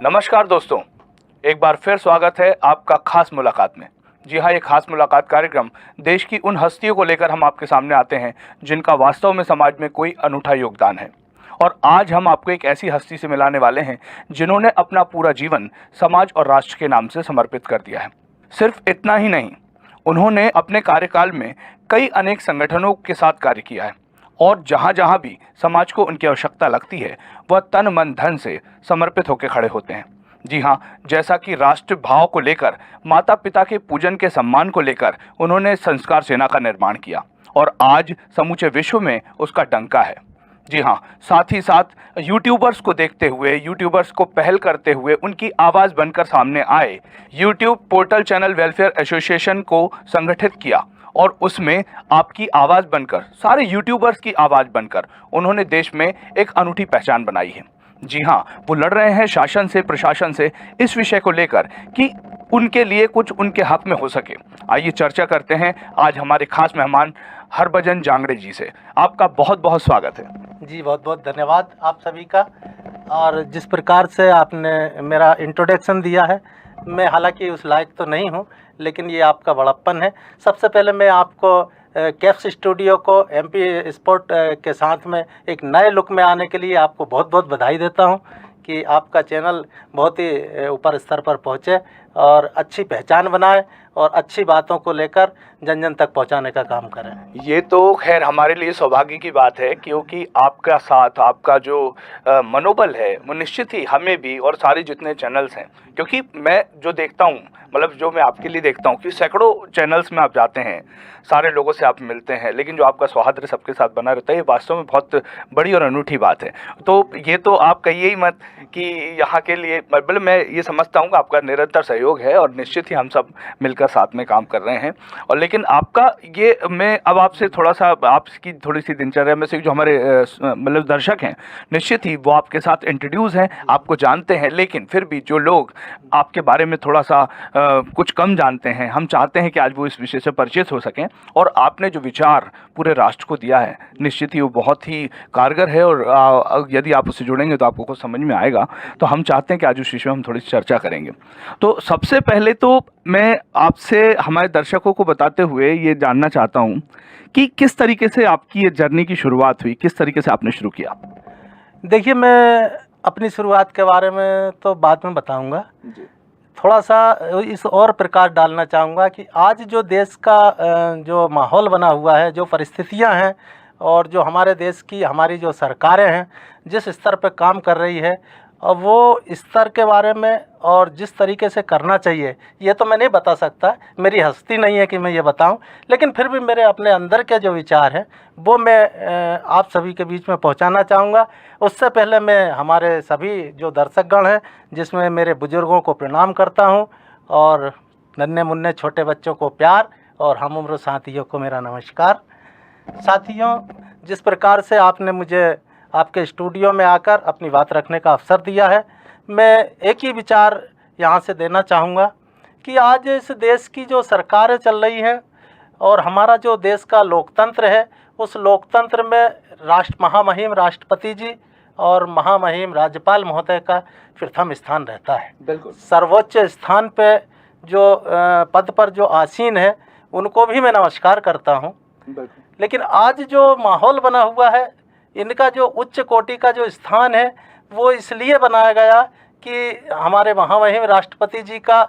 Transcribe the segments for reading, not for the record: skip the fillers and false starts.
नमस्कार दोस्तों, एक बार फिर स्वागत है आपका खास मुलाकात में। जी हाँ, ये खास मुलाकात कार्यक्रम देश की उन हस्तियों को लेकर हम आपके सामने आते हैं जिनका वास्तव में समाज में कोई अनूठा योगदान है। और आज हम आपको एक ऐसी हस्ती से मिलाने वाले हैं जिन्होंने अपना पूरा जीवन समाज और राष्ट्र के नाम से समर्पित कर दिया है। सिर्फ इतना ही नहीं, उन्होंने अपने कार्यकाल में कई अनेक संगठनों के साथ कार्य किया है और जहाँ जहाँ भी समाज को उनकी आवश्यकता लगती है वह तन मन धन से समर्पित होकर खड़े होते हैं। जी हाँ, जैसा कि राष्ट्र भाव को लेकर, माता पिता के पूजन के सम्मान को लेकर उन्होंने संस्कार सेना का निर्माण किया और आज समूचे विश्व में उसका डंका है। जी हाँ, साथ ही साथ यूट्यूबर्स को देखते हुए, यूट्यूबर्स को पहल करते हुए उनकी आवाज़ बनकर सामने आए, YouTube portal channel welfare association को संगठित किया और उसमें आपकी आवाज़ बनकर, सारे यूट्यूबर्स की आवाज़ बनकर उन्होंने देश में एक अनूठी पहचान बनाई है। जी हाँ, वो लड़ रहे हैं शासन से, प्रशासन से इस विषय को लेकर कि उनके लिए कुछ उनके हक में हो सके। आइए चर्चा करते हैं आज हमारे खास मेहमान हरभजन जांगड़े जी से। आपका बहुत बहुत स्वागत है। जी, बहुत बहुत धन्यवाद आप सभी का। और जिस प्रकार से आपने मेरा इंट्रोडक्शन दिया है, मैं हालांकि उस लायक तो नहीं हूं, लेकिन ये आपका बड़प्पन है। सबसे पहले मैं आपको कैप्स स्टूडियो को एमपी स्पोर्ट के साथ में एक नए लुक में आने के लिए आपको बहुत बहुत बधाई देता हूं कि आपका चैनल बहुत ही ऊपर स्तर पर पहुंचे और अच्छी पहचान बनाए और अच्छी बातों को लेकर जन जन तक पहुंचाने का काम करें। ये तो खैर हमारे लिए सौभाग्य की बात है, क्योंकि आपका साथ, आपका जो मनोबल है वो निश्चित ही हमें भी और सारे जितने चैनल्स हैं, क्योंकि मैं जो देखता हूँ, मतलब जो मैं आपके लिए देखता हूँ कि सैकड़ों चैनल्स में आप जाते हैं, सारे लोगों से आप मिलते हैं, लेकिन जो आपका सौहार्द सबके साथ बना रहता है, ये वास्तव में बहुत बड़ी और अनूठी बात है। तो ये तो आप कहिए ही मत कि यहाँ के लिए, मतलब मैं ये समझता हूँ कि आपका निरंतर सहयोग है और निश्चित ही हम सब मिलकर साथ में काम कर रहे हैं। और लेकिन आपका ये, मैं अब आपसे थोड़ा सा, आपकी थोड़ी सी दिनचर्या में से जो हमारे मतलब दर्शक हैं, निश्चित ही वो आपके साथ इंट्रोड्यूस हैं, आपको जानते हैं, लेकिन फिर भी जो लोग आपके बारे में थोड़ा सा कुछ कम जानते हैं, हम चाहते हैं कि आज वो इस विषय से परिचित हो सकें। और आपने जो विचार पूरे राष्ट्र को दिया है, निश्चित ही वो बहुत ही कारगर है और यदि आप उससे जुड़ेंगे तो आपको कुछ समझ में आएगा। तो हम चाहते हैं कि आज उस विषय में हम थोड़ी सी चर्चा करेंगे। तो सबसे पहले तो मैं आपसे हमारे दर्शकों को बताते हुए ये जानना चाहता हूँ कि किस तरीके से आपकी ये जर्नी की शुरुआत हुई, किस तरीके से आपने शुरू किया। देखिए, मैं अपनी शुरुआत के बारे में तो बाद में बताऊंगा, थोड़ा सा इस और प्रकाश डालना चाहूँगा कि आज जो देश का जो माहौल बना हुआ है, जो परिस्थितियां हैं और जो हमारे देश की, हमारी जो सरकारें हैं जिस स्तर पर काम कर रही है, और वो स्तर के बारे में और जिस तरीके से करना चाहिए ये तो मैं नहीं बता सकता, मेरी हस्ती नहीं है कि मैं ये बताऊं, लेकिन फिर भी मेरे अपने अंदर के जो विचार हैं वो मैं आप सभी के बीच में पहुंचाना चाहूँगा। उससे पहले मैं हमारे सभी जो दर्शकगण हैं, जिसमें मेरे बुज़ुर्गों को प्रणाम करता हूं और नन्हे मुन्ने छोटे बच्चों को प्यार और हम उम्र साथियों को मेरा नमस्कार। साथियों, जिस प्रकार से आपने मुझे आपके स्टूडियो में आकर अपनी बात रखने का अवसर दिया है, मैं एक ही विचार यहाँ से देना चाहूँगा कि आज इस देश की जो सरकारें चल रही हैं और हमारा जो देश का लोकतंत्र है, उस लोकतंत्र में महामहिम राष्ट्रपति जी और महामहिम राज्यपाल महोदय का प्रथम स्थान रहता है। बिल्कुल, सर्वोच्च स्थान पे जो पद पर जो आसीन है उनको भी मैं नमस्कार करता हूँ। लेकिन आज जो माहौल बना हुआ है, इनका जो उच्च कोटि का जो स्थान है वो इसलिए बनाया गया कि हमारे महामहिम राष्ट्रपति जी का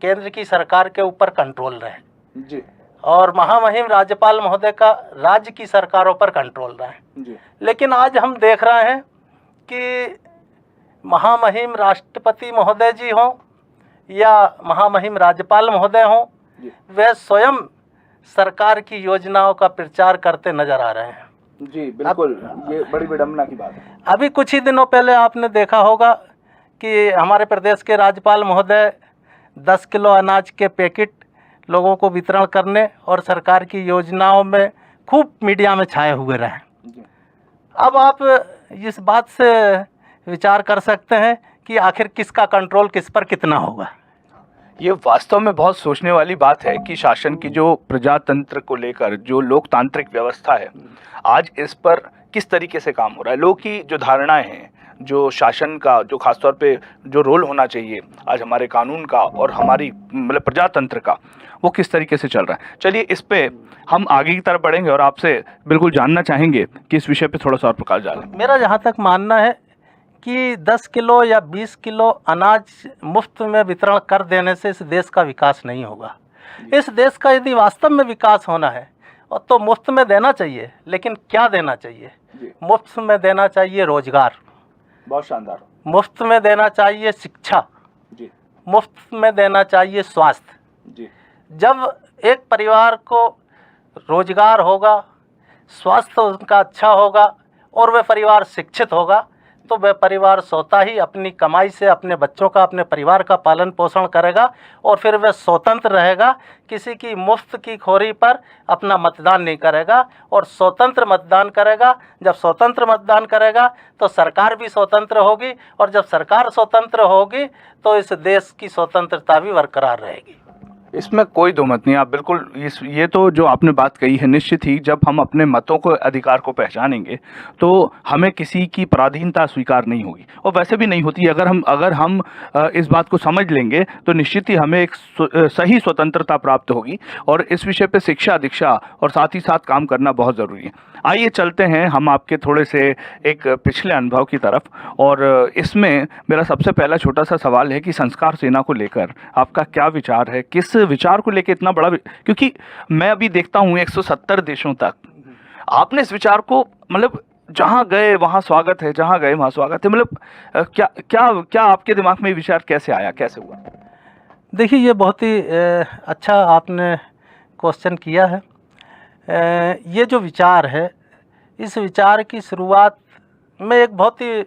केंद्र की सरकार के ऊपर कंट्रोल रहे जी, और महामहिम राज्यपाल महोदय का राज्य की सरकारों पर कंट्रोल रहे जी। लेकिन आज हम देख रहे हैं कि महामहिम राष्ट्रपति महोदय जी हों या महामहिम राज्यपाल महोदय हों, वे स्वयं सरकार की योजनाओं का प्रचार करते नजर आ रहे हैं जी। बिल्कुल, ये बड़ी विडंबना की बात है। अभी कुछ ही दिनों पहले आपने देखा होगा कि हमारे प्रदेश के राज्यपाल महोदय 10 किलो अनाज के पैकेट लोगों को वितरण करने और सरकार की योजनाओं में खूब मीडिया में छाए हुए रहे। अब आप इस बात से विचार कर सकते हैं कि आखिर किसका कंट्रोल किस पर कितना होगा। ये वास्तव में बहुत सोचने वाली बात है कि शासन की जो प्रजातंत्र को लेकर जो लोकतांत्रिक व्यवस्था है, आज इस पर किस तरीके से काम हो रहा है। लोग की जो धारणाएं हैं, जो शासन का, जो खासतौर पे जो रोल होना चाहिए आज हमारे कानून का और हमारी मतलब प्रजातंत्र का, वो किस तरीके से चल रहा है। चलिए इस पे हम आगे की तरफ बढ़ेंगे और आपसे बिल्कुल जानना चाहेंगे कि इस विषय पे थोड़ा सा और प्रकाश डालें। मेरा जहाँ तक मानना है कि 10 किलो या 20 किलो अनाज मुफ्त में वितरण कर देने से इस देश का विकास नहीं होगा। इस देश का यदि वास्तव में विकास होना है और तो मुफ्त में देना चाहिए, लेकिन क्या देना चाहिए? मुफ्त में देना चाहिए रोजगार, बहुत शानदार। मुफ्त में देना चाहिए शिक्षा, जी मुफ्त में देना चाहिए स्वास्थ्य। जी जब एक परिवार को रोजगार होगा, स्वास्थ्य उनका अच्छा होगा और वह परिवार शिक्षित होगा, तो वह परिवार स्वतः ही अपनी कमाई से अपने बच्चों का, अपने परिवार का पालन पोषण करेगा और फिर वह स्वतंत्र रहेगा, किसी की मुफ्त की खोरी पर अपना मतदान नहीं करेगा और स्वतंत्र मतदान करेगा। जब स्वतंत्र मतदान करेगा तो सरकार भी स्वतंत्र होगी और जब सरकार स्वतंत्र होगी तो इस देश की स्वतंत्रता भी बरकरार रहेगी। इसमें कोई दो मत नहीं, आप बिल्कुल ये तो जो आपने बात कही है, निश्चित ही जब हम अपने मतों को, अधिकार को पहचानेंगे तो हमें किसी की पराधीनता स्वीकार नहीं होगी और वैसे भी नहीं होती। अगर हम इस बात को समझ लेंगे तो निश्चित ही हमें एक सही स्वतंत्रता प्राप्त होगी और इस विषय पे शिक्षा, दीक्षा और साथ ही साथ काम करना बहुत ज़रूरी है। आइए चलते हैं हम आपके थोड़े से एक पिछले अनुभव की तरफ, और इसमें मेरा सबसे पहला छोटा सा सवाल है कि संस्कार सेना को लेकर आपका क्या विचार है? किस विचार को लेकर इतना बड़ा, क्योंकि मैं अभी देखता हूँ 170 देशों तक आपने इस विचार को, मतलब जहाँ गए वहाँ स्वागत है, जहाँ गए वहाँ स्वागत है, मतलब क्या क्या क्या आपके दिमाग में ये विचार कैसे आया, कैसे हुआ? देखिए, ये बहुत ही अच्छा आपने क्वेश्चन किया है। ये जो विचार है, इस विचार की शुरुआत में एक बहुत ही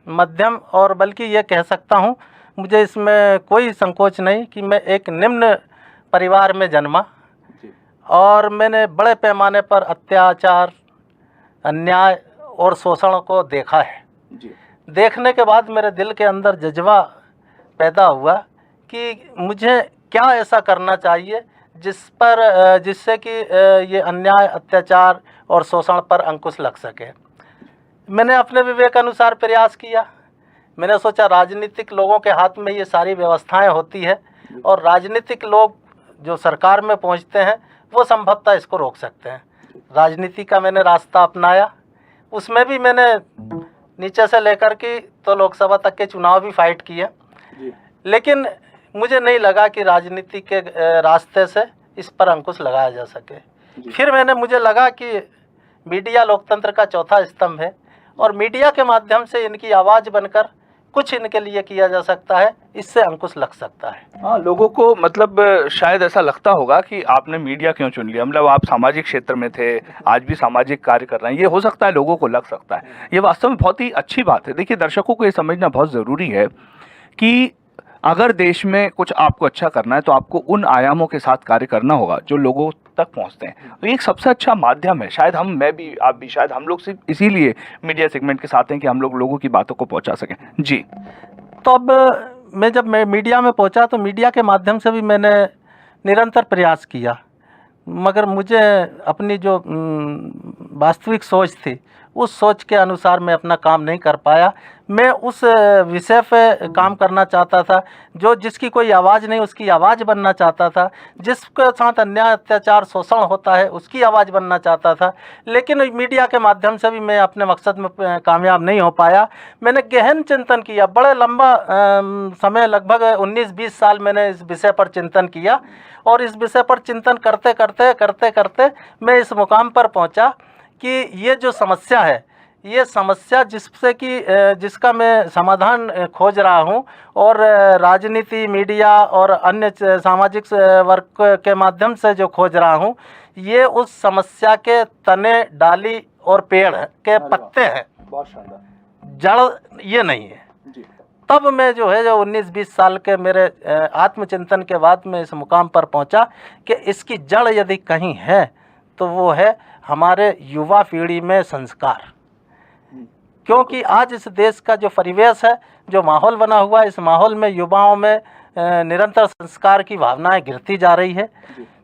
मध्यम, और बल्कि ये कह सकता हूँ, मुझे इसमें कोई संकोच नहीं कि मैं एक निम्न परिवार में जन्मा और मैंने बड़े पैमाने पर अत्याचार, अन्याय और शोषण को देखा है। देखने के बाद मेरे दिल के अंदर जज्बा पैदा हुआ कि मुझे क्या ऐसा करना चाहिए जिससे कि ये अन्याय, अत्याचार और शोषण पर अंकुश लग सके। मैंने अपने विवेक अनुसार प्रयास किया। मैंने सोचा राजनीतिक लोगों के हाथ में ये सारी व्यवस्थाएं होती है और राजनीतिक लोग जो सरकार में पहुंचते हैं वो संभवतः इसको रोक सकते हैं। राजनीति का मैंने रास्ता अपनाया। उसमें भी मैंने नीचे से लेकर के तो लोकसभा तक के चुनाव भी फाइट किए, लेकिन मुझे नहीं लगा कि राजनीति के रास्ते से इस पर अंकुश लगाया जा सके। फिर मुझे लगा कि मीडिया लोकतंत्र का चौथा स्तंभ है और मीडिया के माध्यम से इनकी आवाज़ बनकर कुछ इनके लिए किया जा सकता है, इससे अंकुश लग सकता है। हाँ, लोगों को मतलब शायद ऐसा लगता होगा कि आपने मीडिया क्यों चुन लिया, मतलब आप सामाजिक क्षेत्र में थे, आज भी सामाजिक कार्य कर रहे हैं, ये हो सकता है लोगों को लग सकता है। ये वास्तव में बहुत ही अच्छी बात है। देखिए, दर्शकों को ये समझना बहुत ज़रूरी है कि अगर देश में कुछ आपको अच्छा करना है तो आपको उन आयामों के साथ कार्य करना होगा जो लोगों तक पहुंचते हैं। तो एक सबसे अच्छा माध्यम है, शायद मैं भी, आप भी, शायद हम लोग सिर्फ इसीलिए मीडिया सेगमेंट के साथ हैं कि हम लोग लोगों की बातों को पहुंचा सकें। जी, तो अब जब मैं मीडिया में पहुंचा तो मीडिया के माध्यम से भी मैंने निरंतर प्रयास किया, मगर मुझे अपनी जो वास्तविक सोच थी उस सोच के अनुसार मैं अपना काम नहीं कर पाया। मैं उस विषय पे काम करना चाहता था जिसकी कोई आवाज़ नहीं, उसकी आवाज़ बनना चाहता था। जिसके साथ अन्याय, अत्याचार, शोषण होता है उसकी आवाज़ बनना चाहता था, लेकिन मीडिया के माध्यम से भी मैं अपने मकसद में कामयाब नहीं हो पाया। मैंने गहन चिंतन किया, बड़े लंबा समय, लगभग 19-20 साल मैंने इस विषय पर चिंतन किया और इस विषय पर चिंतन करते करते मैं इस मुकाम पर पहुंचा कि ये जो समस्या है, ये समस्या जिसका मैं समाधान खोज रहा हूँ और राजनीति, मीडिया और अन्य सामाजिक वर्ग के माध्यम से जो खोज रहा हूँ, ये उस समस्या के तने, डाली और पेड़ के पत्ते हैं, बहुत शानदार, जड़ ये नहीं है। तब मैं जो 19-20 साल के मेरे आत्मचिंतन के बाद मैं इस मुकाम पर पहुंचा कि इसकी जड़ यदि कहीं है तो वो है हमारे युवा पीढ़ी में संस्कार। क्योंकि आज इस देश का जो परिवेश है, जो माहौल बना हुआ है, इस माहौल में युवाओं में निरंतर संस्कार की भावनाएं गिरती जा रही है,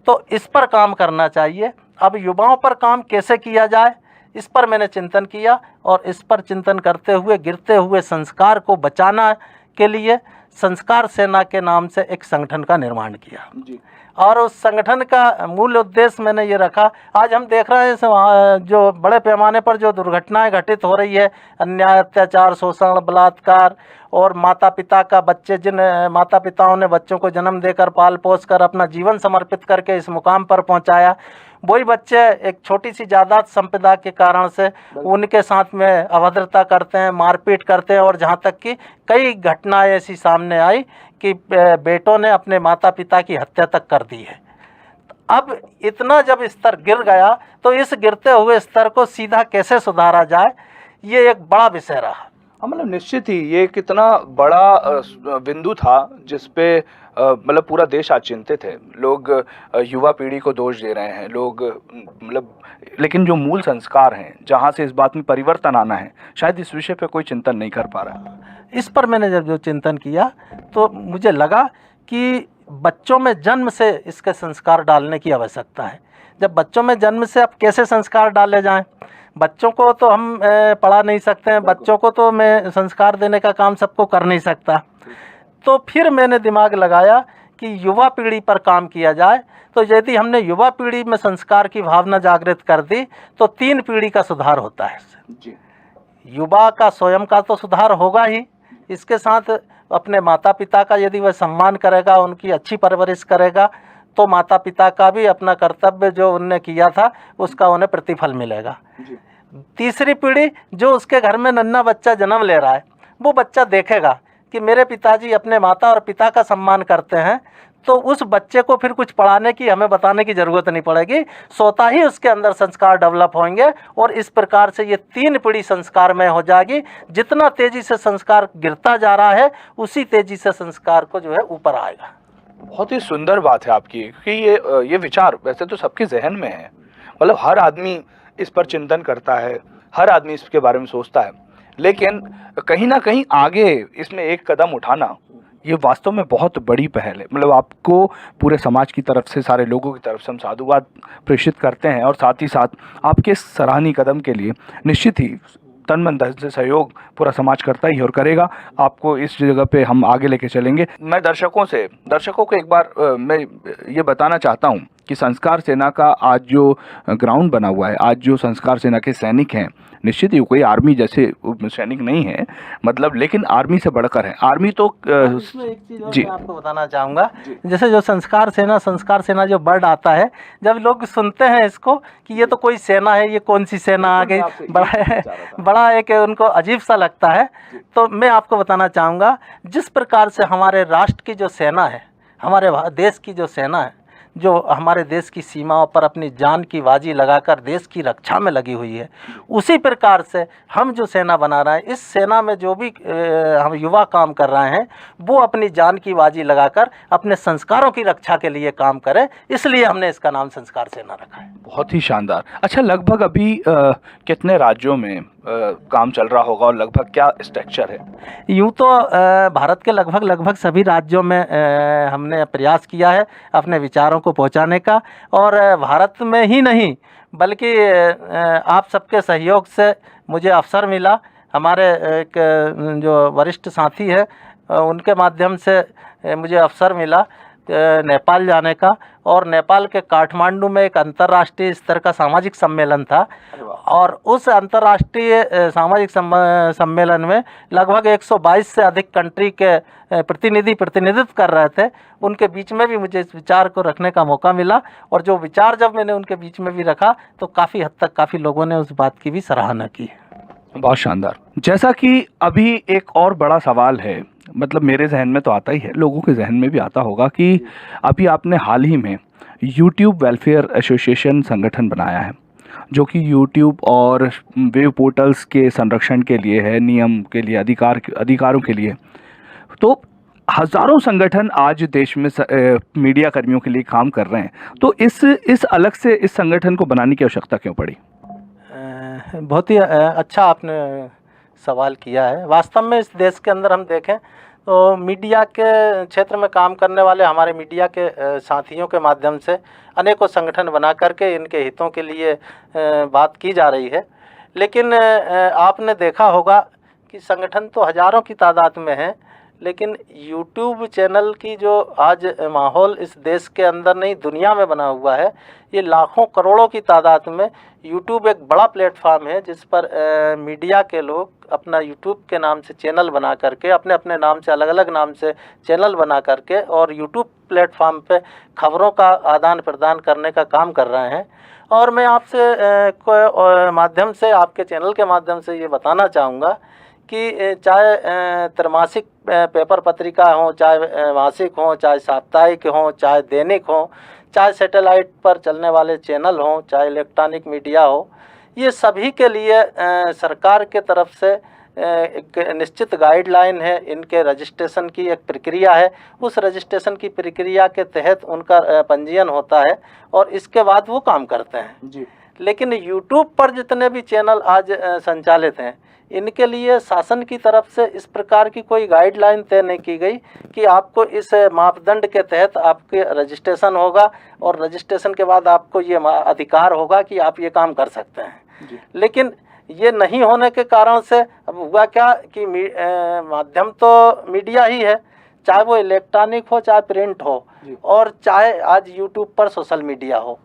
तो इस पर काम करना चाहिए। अब युवाओं पर काम कैसे किया जाए, इस पर मैंने चिंतन किया और इस पर चिंतन करते हुए गिरते हुए संस्कार को बचाना के लिए संस्कार सेना के नाम से एक संगठन का निर्माण किया जी। और उस संगठन का मूल उद्देश्य मैंने ये रखा। आज हम देख रहे हैं जो बड़े पैमाने पर जो दुर्घटनाएं घटित हो रही है, अन्याय, अत्याचार, शोषण, बलात्कार, और माता पिता का बच्चे जिन माता पिताओं ने बच्चों को जन्म देकर पाल पोस कर अपना जीवन समर्पित करके इस मुकाम पर पहुंचाया, वही बच्चे एक छोटी सी जायदाद संपदा के कारण से उनके साथ में अभद्रता करते हैं, मारपीट करते हैं, और जहाँ तक कि कई घटनाएं ऐसी सामने आई कि बेटों ने अपने माता पिता की हत्या तक कर दी है। अब इतना जब स्तर गिर गया तो इस गिरते हुए स्तर को सीधा कैसे सुधारा जाए, ये एक बड़ा विषय रहा। मतलब निश्चित ही ये कितना बड़ा बिंदु था जिस पे मतलब पूरा देश आज चिंतित है। लोग युवा पीढ़ी को दोष दे रहे हैं, लोग मतलब, लेकिन जो मूल संस्कार हैं जहाँ से इस बात में परिवर्तन आना है, शायद इस विषय पे कोई चिंतन नहीं कर पा रहा। इस पर मैंने जब जो चिंतन किया तो मुझे लगा कि बच्चों में जन्म से इसके संस्कार डालने की आवश्यकता है। जब बच्चों में जन्म से अब कैसे संस्कार डाले जाएं? बच्चों को तो हम पढ़ा नहीं सकते हैं, बच्चों को तो मैं संस्कार देने का काम सबको कर नहीं सकता। तो फिर मैंने दिमाग लगाया कि युवा पीढ़ी पर काम किया जाए। तो यदि हमने युवा पीढ़ी में संस्कार की भावना जागृत कर दी तो 3 पीढ़ी का सुधार होता है। जी। युवा का स्वयं का तो सुधार होगा ही, इसके साथ अपने माता पिता का यदि वह सम्मान करेगा, उनकी अच्छी परवरिश करेगा, तो माता पिता का भी अपना कर्तव्य जो उनने किया था उसका उन्हें प्रतिफल मिलेगा। जी। तीसरी पीढ़ी जो उसके घर में नन्हा बच्चा जन्म ले रहा है, वो बच्चा देखेगा कि मेरे पिताजी अपने माता और पिता का सम्मान करते हैं, तो उस बच्चे को फिर कुछ पढ़ाने की, हमें बताने की ज़रूरत नहीं पड़ेगी, स्वतः ही उसके अंदर संस्कार डेवलप होंगे और इस प्रकार से ये 3 पीढ़ी संस्कारमय हो जाएगी। जितना तेज़ी से संस्कार गिरता जा रहा है उसी तेज़ी से संस्कार को जो है ऊपर आएगा। बहुत ही सुंदर बात है आपकी, क्योंकि ये विचार वैसे तो सबके जहन में है, मतलब हर आदमी इस पर चिंतन करता है, हर आदमी इसके बारे में सोचता है, लेकिन कहीं ना कहीं आगे इसमें एक कदम उठाना ये वास्तव में बहुत बड़ी पहल है। मतलब आपको पूरे समाज की तरफ से, सारे लोगों की तरफ से हम साधुवाद प्रेषित करते हैं और साथ ही साथ आपके इस सराहनीय कदम के लिए निश्चित ही तन मन धन से सहयोग पूरा समाज करता ही और करेगा। आपको इस जगह पे हम आगे लेके चलेंगे। मैं दर्शकों को एक बार मैं ये बताना चाहता हूँ कि संस्कार सेना का आज जो ग्राउंड बना हुआ है, आज जो संस्कार सेना के सैनिक हैं, निश्चित ही कोई आर्मी जैसे सैनिक नहीं है, मतलब, लेकिन आर्मी से बढ़कर है। आर्मी तो इसमें एक चीज़ और मैं आपको बताना चाहूँगा, जैसे जो संस्कार सेना जो वर्ड आता है, जब लोग सुनते हैं इसको कि ये तो कोई सेना है, ये कौन सी सेना आ गई, बड़ा एक उनको अजीब सा लगता है। तो मैं आपको बताना चाहूँगा, जिस प्रकार से हमारे राष्ट्र की जो सेना है, हमारे देश की जो सेना है, जो हमारे देश की सीमाओं पर अपनी जान की बाजी लगाकर देश की रक्षा में लगी हुई है, उसी प्रकार से हम जो सेना बना रहे हैं, इस सेना में जो भी हम युवा काम कर रहे हैं, वो अपनी जान की बाजी लगाकर अपने संस्कारों की रक्षा के लिए काम करें, इसलिए हमने इसका नाम संस्कार सेना रखा है। बहुत ही शानदार। अच्छा, लगभग अभी कितने राज्यों में काम चल रहा होगा और लगभग क्या स्ट्रक्चर है? यूँ तो भारत के लगभग सभी राज्यों में हमने प्रयास किया है अपने विचारों को पहुंचाने का, और भारत में ही नहीं बल्कि आप सबके सहयोग से मुझे अवसर मिला, हमारे एक जो वरिष्ठ साथी है उनके माध्यम से मुझे अवसर मिला नेपाल जाने का, और नेपाल के काठमांडू में एक अंतर्राष्ट्रीय स्तर का सामाजिक सम्मेलन था, और उस अंतर्राष्ट्रीय सामाजिक सम्मेलन में लगभग 122 से अधिक कंट्री के प्रतिनिधित्व कर रहे थे। उनके बीच में भी मुझे इस विचार को रखने का मौका मिला, और जो विचार जब मैंने उनके बीच में भी रखा तो काफ़ी हद तक काफ़ी लोगों ने उस बात की भी सराहना की। बहुत शानदार। जैसा कि अभी एक और बड़ा सवाल है, मतलब मेरे जहन में तो आता ही है, लोगों के जहन में भी आता होगा कि अभी आपने हाल ही में यूट्यूब वेलफेयर एसोसिएशन संगठन बनाया है, जो कि यूट्यूब और वेब पोर्टल्स के संरक्षण के लिए है, नियम के लिए, अधिकारों के लिए। तो हज़ारों संगठन आज देश में मीडिया कर्मियों के लिए काम कर रहे हैं, तो इस अलग से इस संगठन को बनाने की आवश्यकता क्यों पड़ी? बहुत ही अच्छा आपने सवाल किया है। वास्तव में इस देश के अंदर हम देखें तो मीडिया के क्षेत्र में काम करने वाले हमारे मीडिया के साथियों के माध्यम से अनेकों संगठन बना करके इनके हितों के लिए बात की जा रही है। लेकिन आपने देखा होगा कि संगठन तो हज़ारों की तादाद में है, लेकिन यूट्यूब चैनल की जो आज माहौल इस देश के अंदर नहीं दुनिया में बना हुआ है, ये लाखों करोड़ों की तादाद में यूट्यूब एक बड़ा प्लेटफार्म है जिस पर मीडिया के लोग अपना यूट्यूब के नाम से चैनल बना करके अपने अपने नाम से अलग अलग नाम से चैनल बना करके और यूट्यूब प्लेटफार्म पे खबरों का आदान प्रदान करने का काम कर रहे हैं। और मैं आपसे माध्यम से आपके चैनल के माध्यम से ये बताना चाहूँगा कि चाहे त्रैमासिक पेपर पत्रिका हो, चाहे मासिक हो, चाहे साप्ताहिक हो, चाहे दैनिक हो, चाहे सैटेलाइट पर चलने वाले चैनल हों, चाहे इलेक्ट्रॉनिक मीडिया हो, ये सभी के लिए सरकार के तरफ से एक निश्चित गाइडलाइन है। इनके रजिस्ट्रेशन की एक प्रक्रिया है, उस रजिस्ट्रेशन की प्रक्रिया के तहत उनका पंजीयन होता है और इसके बाद वो काम करते हैं जी। लेकिन यूट्यूब पर जितने भी चैनल आज संचालित हैं, इनके लिए शासन की तरफ से इस प्रकार की कोई गाइडलाइन तय नहीं की गई कि आपको इस मापदंड के तहत आपके रजिस्ट्रेशन होगा और रजिस्ट्रेशन के बाद आपको ये अधिकार होगा कि आप ये काम कर सकते हैं जी। लेकिन ये नहीं होने के कारण से अब हुआ क्या कि माध्यम तो मीडिया ही है, चाहे वो इलेक्ट्रॉनिक हो चाहे प्रिंट हो और चाहे आज यूट्यूब पर सोशल मीडिया हो,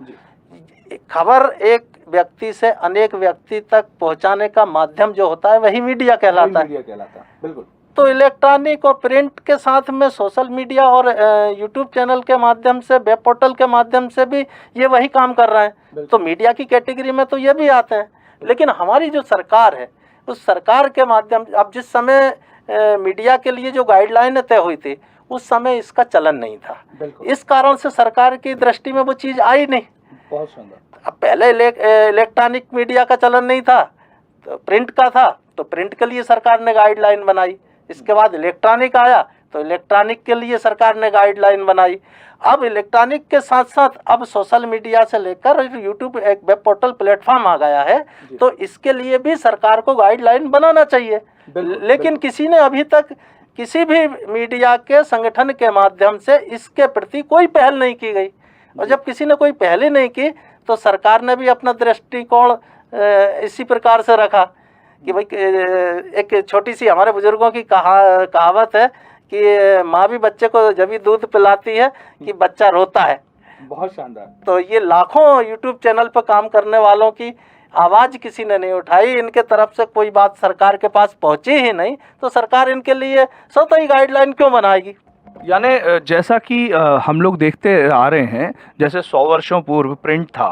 खबर एक व्यक्ति से अनेक व्यक्ति तक पहुंचाने का माध्यम जो होता है वही मीडिया कहलाता है। बिल्कुल। तो इलेक्ट्रॉनिक और प्रिंट के साथ में सोशल मीडिया और यूट्यूब चैनल के माध्यम से, वेब पोर्टल के माध्यम से भी ये वही काम कर रहे हैं, तो मीडिया की कैटेगरी में तो ये भी आते हैं। लेकिन हमारी जो सरकार है उस सरकार के माध्यम, अब जिस समय मीडिया के लिए जो गाइडलाइन तय हुई थी उस समय इसका चलन नहीं था, इस कारण से सरकार की दृष्टि में वो चीज़ आई नहीं। बहुत सुंदर। अब पहले इलेक्ट्रॉनिक मीडिया का चलन नहीं था, तो प्रिंट का था, तो प्रिंट के लिए सरकार ने गाइडलाइन बनाई। इसके बाद इलेक्ट्रॉनिक आया तो इलेक्ट्रॉनिक के लिए सरकार ने गाइडलाइन बनाई। अब इलेक्ट्रॉनिक के साथ साथ अब सोशल मीडिया से लेकर यूट्यूब एक वेब पोर्टल प्लेटफॉर्म आ गया है, तो इसके लिए भी सरकार को गाइडलाइन बनाना चाहिए। लेकिन किसी ने अभी तक किसी भी मीडिया के संगठन के माध्यम से इसके प्रति कोई पहल नहीं की गई, और जब किसी ने कोई पहल ही नहीं की तो सरकार ने भी अपना दृष्टिकोण इसी प्रकार से रखा कि भाई एक छोटी सी हमारे बुजुर्गों की कहावत है कि माँ भी बच्चे को जब भी दूध पिलाती है कि बच्चा रोता है। बहुत शानदार। तो ये लाखों यूट्यूब चैनल पर काम करने वालों की आवाज़ किसी ने नहीं उठाई, इनके तरफ से कोई बात सरकार के पास पहुँची ही नहीं, तो सरकार इनके लिए स्वतः ही गाइडलाइन क्यों बनाएगी। यानी जैसा कि हम लोग देखते आ रहे हैं, जैसे 100 वर्षों पूर्व प्रिंट था,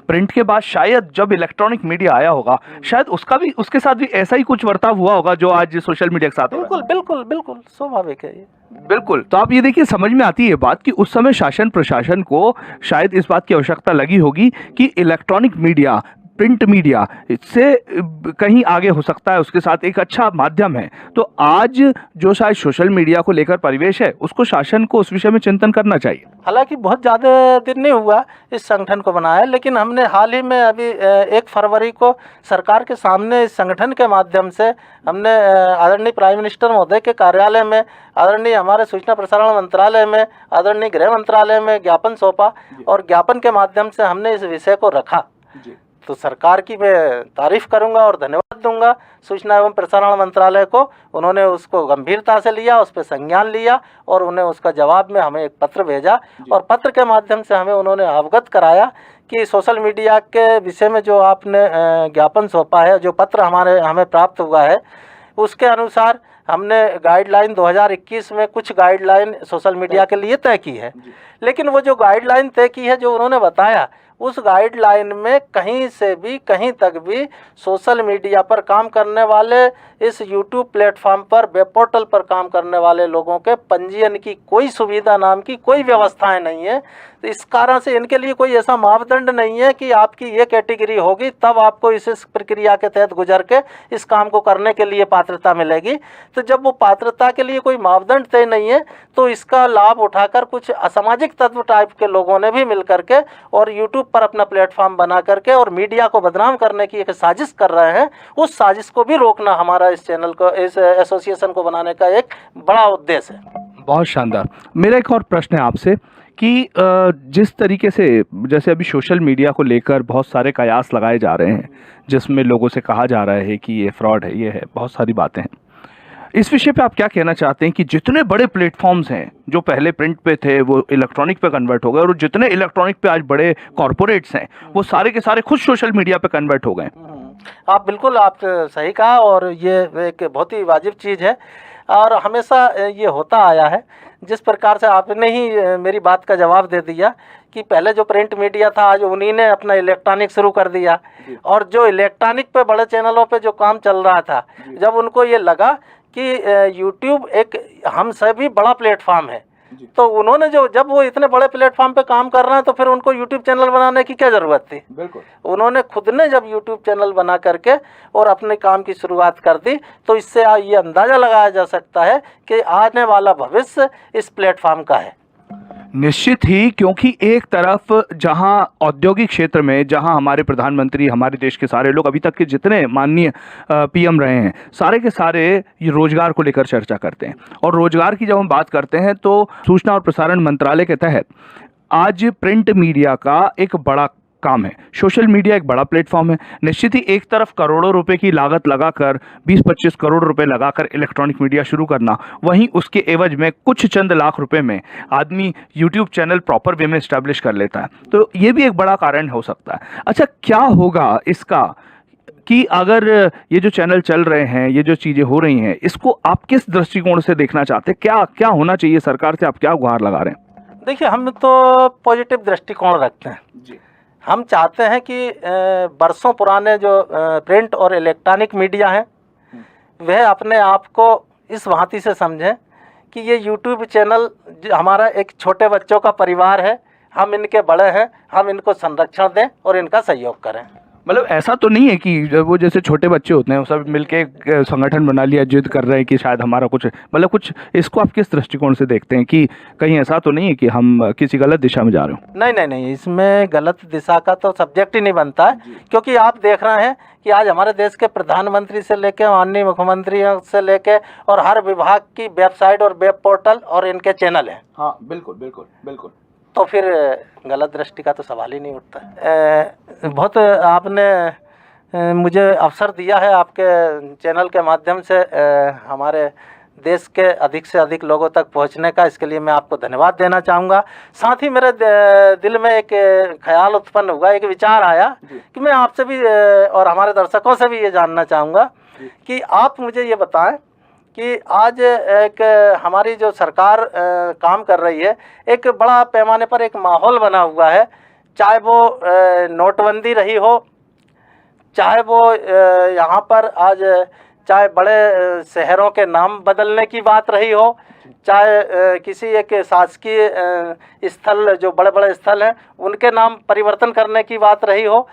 प्रिंट के बाद शायद जब इलेक्ट्रॉनिक मीडिया आया होगा, शायद उसके साथ भी ऐसा ही कुछ बर्ताव हुआ होगा जो आज सोशल मीडिया के साथ। बिल्कुल बिल्कुल बिल्कुल स्वाभाविक है ये। बिल्कुल। तो आप ये देखिए, समझ में आती है बात कि उस समय शासन प्रशासन को शायद इस बात की आवश्यकता लगी होगी कि इलेक्ट्रॉनिक मीडिया, प्रिंट मीडिया इससे कहीं आगे हो सकता है, उसके साथ एक अच्छा माध्यम है। तो आज जो शायद सोशल मीडिया को लेकर परिवेश है, उसको शासन को उस विषय में चिंतन करना चाहिए। हालांकि बहुत ज़्यादा दिन नहीं हुआ इस संगठन को बनाया, लेकिन हमने हाल ही में अभी 1 फरवरी को सरकार के सामने इस संगठन के माध्यम से हमने आदरणीय प्राइम मिनिस्टर महोदय के कार्यालय में, आदरणीय हमारे सूचना प्रसारण मंत्रालय में, आदरणीय गृह मंत्रालय में ज्ञापन सौंपा और ज्ञापन के माध्यम से हमने इस विषय को रखा। तो सरकार की मैं तारीफ़ करूंगा और धन्यवाद दूंगा सूचना एवं प्रसारण मंत्रालय को। उन्होंने उसको गंभीरता से लिया, उस पर संज्ञान लिया और उन्हें उसका जवाब में हमें एक पत्र भेजा और पत्र के माध्यम से हमें उन्होंने अवगत कराया कि सोशल मीडिया के विषय में जो आपने ज्ञापन सौंपा है, जो पत्र हमें प्राप्त हुआ है, उसके अनुसार हमने गाइडलाइन 2021 में कुछ गाइडलाइन सोशल मीडिया के लिए तय की है। लेकिन वो जो गाइडलाइन तय की है, जो उन्होंने बताया, उस गाइडलाइन में कहीं से भी कहीं तक भी सोशल मीडिया पर काम करने वाले, इस यूट्यूब प्लेटफॉर्म पर, वेब पोर्टल पर काम करने वाले लोगों के पंजीयन की कोई सुविधा नाम की कोई व्यवस्थाएं नहीं है। तो इस कारण से इनके लिए कोई ऐसा मापदंड नहीं है कि आपकी ये कैटेगरी होगी तब आपको इस प्रक्रिया के तहत गुजर के इस काम को करने के लिए पात्रता मिलेगी। तो जब वो पात्रता के लिए कोई मापदंड तय नहीं है, तो इसका लाभ उठाकर कुछ असामाजिक तत्व टाइप के लोगों ने भी मिल करके और यूट्यूब पर अपना प्लेटफॉर्म बना करके और मीडिया को बदनाम करने की एक साजिश कर रहे हैं। उस साजिश को भी रोकना हमारा इस चैनल को, इस एसोसिएशन को बनाने का एक बड़ा उद्देश्य है। बहुत शानदार। मेरा एक और प्रश्न है आपसे कि जिस तरीके से जैसे अभी सोशल मीडिया को लेकर बहुत सारे कयास लगाए जा रहे हैं, जिसमें लोगों से कहा जा रहा है कि ये फ्रॉड है, ये है, बहुत सारी बातें हैं। इस विषय पे आप क्या कहना चाहते हैं कि जितने बड़े प्लेटफॉर्म्स हैं जो पहले प्रिंट पे थे वो इलेक्ट्रॉनिक पे कन्वर्ट हो गए, और जितने इलेक्ट्रॉनिक पे आज बड़े कॉरपोरेट्स हैं वो सारे के सारे खुद सोशल मीडिया पे कन्वर्ट हो गए? आप बिल्कुल आप सही कहा, और ये एक बहुत ही वाजिब चीज़ है और हमेशा ये होता आया है। जिस प्रकार से आपने ही मेरी बात का जवाब दे दिया कि पहले जो प्रिंट मीडिया था आज उन्हीं ने अपना इलेक्ट्रॉनिक शुरू कर दिया, और जो इलेक्ट्रॉनिक पे बड़े चैनलों पे जो काम चल रहा था, जब उनको ये लगा कि यूट्यूब एक हम से भी बड़ा प्लेटफॉर्म है, तो उन्होंने जब वो इतने बड़े प्लेटफॉर्म पे काम कर रहे हैं तो फिर उनको यूट्यूब चैनल बनाने की क्या ज़रूरत थी? बिल्कुल, उन्होंने खुद ने जब यूट्यूब चैनल बना करके और अपने काम की शुरुआत कर दी, तो इससे ये अंदाज़ा लगाया जा सकता है कि आने वाला भविष्य इस प्लेटफॉर्म का है। निश्चित ही, क्योंकि एक तरफ जहां औद्योगिक क्षेत्र में जहां हमारे प्रधानमंत्री, हमारे देश के सारे लोग, अभी तक के जितने माननीय पीएम रहे हैं, सारे के सारे ये रोजगार को लेकर चर्चा करते हैं, और रोजगार की जब हम बात करते हैं तो सूचना और प्रसारण मंत्रालय के तहत आज प्रिंट मीडिया का एक बड़ा काम है, सोशल मीडिया एक बड़ा प्लेटफॉर्म है। निश्चित ही एक तरफ करोड़ों रुपए की लागत लगाकर 20-25 करोड़ रुपए लगाकर इलेक्ट्रॉनिक मीडिया शुरू करना, वहीं उसके एवज में कुछ चंद लाख रुपए में आदमी यूट्यूब चैनल प्रॉपर वे में इस्टेब्लिश कर लेता है, तो ये भी एक बड़ा कारण हो सकता है। अच्छा, क्या होगा इसका कि अगर ये जो चैनल चल रहे हैं, ये जो चीज़ें हो रही हैं, इसको आप किस दृष्टिकोण से देखना चाहते हैं? क्या क्या होना चाहिए? सरकार से आप क्या गुहार लगा रहे हैं? देखिए, हम तो पॉजिटिव दृष्टिकोण रखते हैं जी। हम चाहते हैं कि बरसों पुराने जो प्रिंट और इलेक्ट्रॉनिक मीडिया हैं वह अपने आप को इस भांति से समझें कि ये यूट्यूब चैनल हमारा एक छोटे बच्चों का परिवार है, हम इनके बड़े हैं, हम इनको संरक्षण दें और इनका सहयोग करें। मतलब ऐसा तो नहीं है कि वो जैसे छोटे बच्चे होते हैं वो सब मिलके एक संगठन बना लिया, जिद कर रहे हैं कि शायद हमारा कुछ, मतलब कुछ, इसको आप किस दृष्टिकोण से देखते हैं कि कहीं ऐसा तो नहीं है कि हम किसी गलत दिशा में जा रहे हो? नहीं, इसमें गलत दिशा का तो सब्जेक्ट ही नहीं बनता है, क्योंकि आप देख रहे हैं कि आज हमारे देश के प्रधानमंत्री से लेकर माननीय मुख्यमंत्रियों से लेकर और हर विभाग की वेबसाइट और वेब पोर्टल और इनके चैनल हैं। हाँ, बिल्कुल बिल्कुल बिल्कुल। तो फिर गलत दृष्टि का तो सवाल ही नहीं उठता। बहुत आपने मुझे अवसर दिया है आपके चैनल के माध्यम से हमारे देश के अधिक से अधिक लोगों तक पहुंचने का, इसके लिए मैं आपको धन्यवाद देना चाहूँगा। साथ ही मेरे दिल में एक ख्याल उत्पन्न हुआ, एक विचार आया कि मैं आपसे भी और हमारे दर्शकों से भी ये जानना चाहूँगा कि आप मुझे ये बताएं कि आज एक हमारी जो सरकार काम कर रही है, एक बड़ा पैमाने पर एक माहौल बना हुआ है, चाहे वो नोटबंदी रही हो, चाहे वो यहाँ पर आज चाहे बड़े शहरों के नाम बदलने की बात रही हो, चाहे किसी एक शासकीय स्थल, जो बड़े बड़े स्थल हैं उनके नाम परिवर्तन करने की बात रही हो,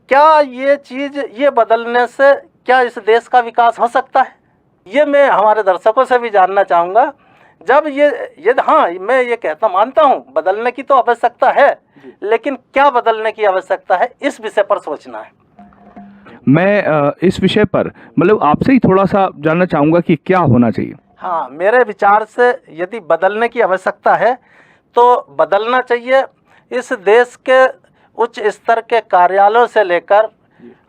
क्या ये चीज़, ये बदलने से क्या इस देश का विकास हो सकता है? ये मैं हमारे दर्शकों से भी जानना चाहूँगा। जब ये हाँ, मैं ये कहता मानता हूँ बदलने की तो आवश्यकता है, लेकिन क्या बदलने की आवश्यकता है, इस विषय पर सोचना है। मैं इस विषय पर मतलब आपसे ही थोड़ा सा जानना चाहूँगा कि क्या होना चाहिए। हाँ, मेरे विचार से यदि बदलने की आवश्यकता है तो बदलना चाहिए इस देश के उच्च स्तर के कार्यालयों से लेकर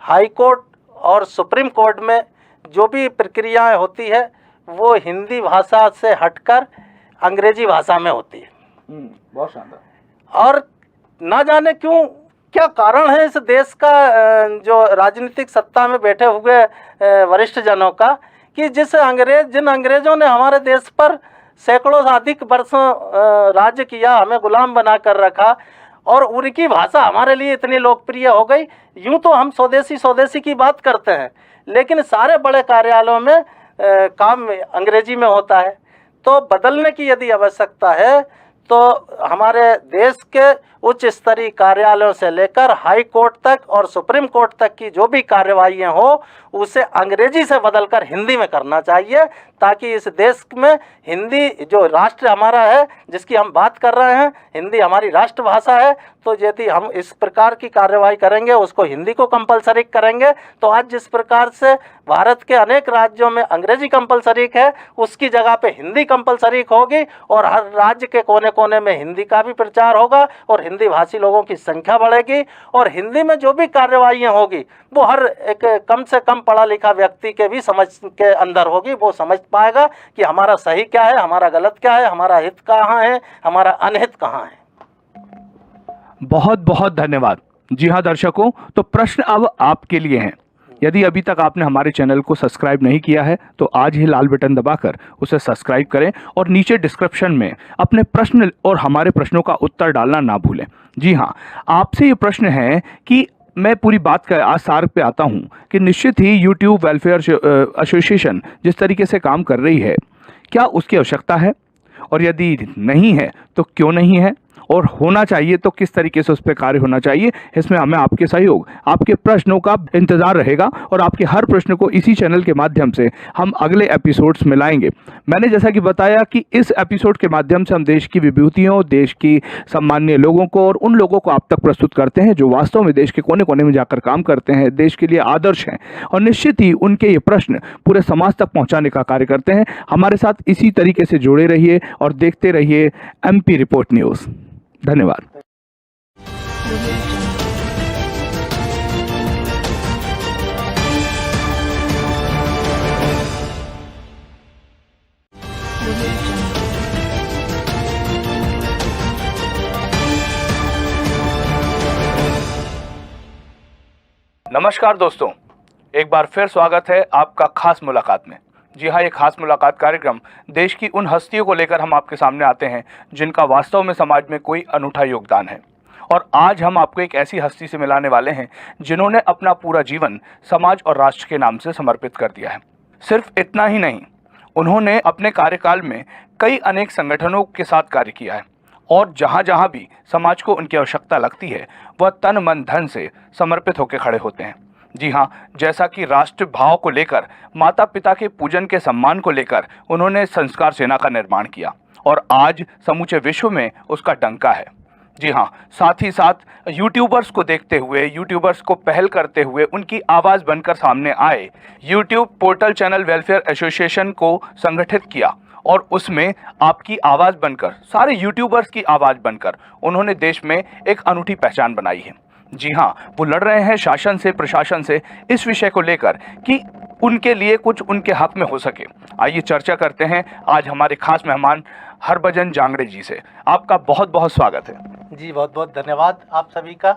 हाई कोर्ट और सुप्रीम कोर्ट में जो भी प्रक्रियाएं होती है वो हिंदी भाषा से हटकर अंग्रेजी भाषा में होती है। बहुत शानदार। और ना जाने क्यों, क्या कारण है इस देश का, जो राजनीतिक सत्ता में बैठे हुए वरिष्ठ जनों का, कि जिन अंग्रेजों ने हमारे देश पर सैकड़ों से अधिक वर्षों राज्य किया, हमें गुलाम बना कर रखा, और उनकी भाषा हमारे लिए इतनी लोकप्रिय हो गई। यूँ तो हम स्वदेशी की बात करते हैं, लेकिन सारे बड़े कार्यालयों में काम अंग्रेजी में होता है। तो बदलने की यदि आवश्यकता है तो हमारे देश के उच्च स्तरीय कार्यालयों से लेकर हाई कोर्ट तक और सुप्रीम कोर्ट तक की जो भी कार्यवाहियाँ हो उसे अंग्रेजी से बदलकर हिंदी में करना चाहिए, ताकि इस देश में हिंदी, जो राष्ट्र हमारा है जिसकी हम बात कर रहे हैं, हिंदी हमारी राष्ट्रभाषा है, तो यदि हम इस प्रकार की कार्यवाही करेंगे, उसको हिंदी को कंपलसरी करेंगे, तो आज जिस प्रकार से भारत के अनेक राज्यों में अंग्रेजी कंपलसरी है, उसकी जगह पे हिंदी कंपलसरी होगी और हर राज्य के कोने कोने में हिंदी का भी प्रचार होगा और हिंदी भाषी लोगों की संख्या बढ़ेगी और हिंदी में जो भी कार्रवाइयाँ होगी वो हर एक कम से कम पढ़ा लिखा व्यक्ति के भी समझ के अंदर होगी। वो समझ पाएगा कि हमारा सही क्या है, हमारा गलत क्या है, हमारा हित कहाँ है, हमारा अनहित कहाँ है। बहुत बहुत धन्यवाद। जी हाँ दर्शकों, तो प्रश्न अब आपके लिए हैं। यदि अभी तक आपने हमारे चैनल को सब्सक्राइब नहीं किया है तो आज ही लाल बटन दबाकर उसे सब्सक्राइब करें और नीचे डिस्क्रिप्शन में अपने प्रश्न और हमारे प्रश्नों का उत्तर डालना ना भूलें। जी हाँ, आपसे ये प्रश्न है कि मैं पूरी बात का आज सार पे आता हूँ कि निश्चित ही यूट्यूब वेलफेयर एसोसिएशन जिस तरीके से काम कर रही है, क्या उसकी आवश्यकता है, और यदि नहीं है तो क्यों नहीं है, और होना चाहिए तो किस तरीके से उस पर कार्य होना चाहिए। इसमें हमें आपके सहयोग, आपके प्रश्नों का इंतजार रहेगा और आपके हर प्रश्न को इसी चैनल के माध्यम से हम अगले एपिसोड्स में लाएंगे। मैंने जैसा कि बताया कि इस एपिसोड के माध्यम से हम देश की विभूतियों, देश की सम्मानीय लोगों को और उन लोगों को आप तक प्रस्तुत करते हैं जो वास्तव में देश के कोने कोने में जाकर काम करते हैं, देश के लिए आदर्श हैं और निश्चित ही उनके ये प्रश्न पूरे समाज तक पहुँचाने का कार्य करते हैं। हमारे साथ इसी तरीके से जुड़े रहिए और देखते रहिए MP रिपोर्ट न्यूज़। धन्यवाद। नमस्कार दोस्तों, एक बार फिर स्वागत है आपका खास मुलाकात में। जी हाँ, ये खास मुलाकात कार्यक्रम देश की उन हस्तियों को लेकर हम आपके सामने आते हैं जिनका वास्तव में समाज में कोई अनूठा योगदान है। और आज हम आपको एक ऐसी हस्ती से मिलाने वाले हैं जिन्होंने अपना पूरा जीवन समाज और राष्ट्र के नाम से समर्पित कर दिया है। सिर्फ इतना ही नहीं, उन्होंने अपने कार्यकाल में कई अनेक संगठनों के साथ कार्य किया है और जहाँ जहाँ भी समाज को उनकी आवश्यकता लगती है वह तन मन धन से समर्पित होकर खड़े होते हैं। जी हाँ, जैसा कि राष्ट्र भाव को लेकर, माता पिता के पूजन के सम्मान को लेकर उन्होंने संस्कार सेना का निर्माण किया और आज समूचे विश्व में उसका डंका है। जी हाँ, साथ ही साथ यूट्यूबर्स को देखते हुए, यूट्यूबर्स को पहल करते हुए उनकी आवाज़ बनकर सामने आए, YouTube portal channel welfare association को संगठित किया और उसमें आपकी आवाज़ बनकर, सारे यूट्यूबर्स की आवाज़ बनकर उन्होंने देश में एक अनूठी पहचान बनाई है। जी हाँ, वो लड़ रहे हैं शासन से, प्रशासन से इस विषय को लेकर कि उनके लिए कुछ उनके हक में हो सके। आइए चर्चा करते हैं आज हमारे खास मेहमान हरभजन जांगड़े जी से। आपका बहुत बहुत स्वागत है। जी, बहुत बहुत धन्यवाद आप सभी का।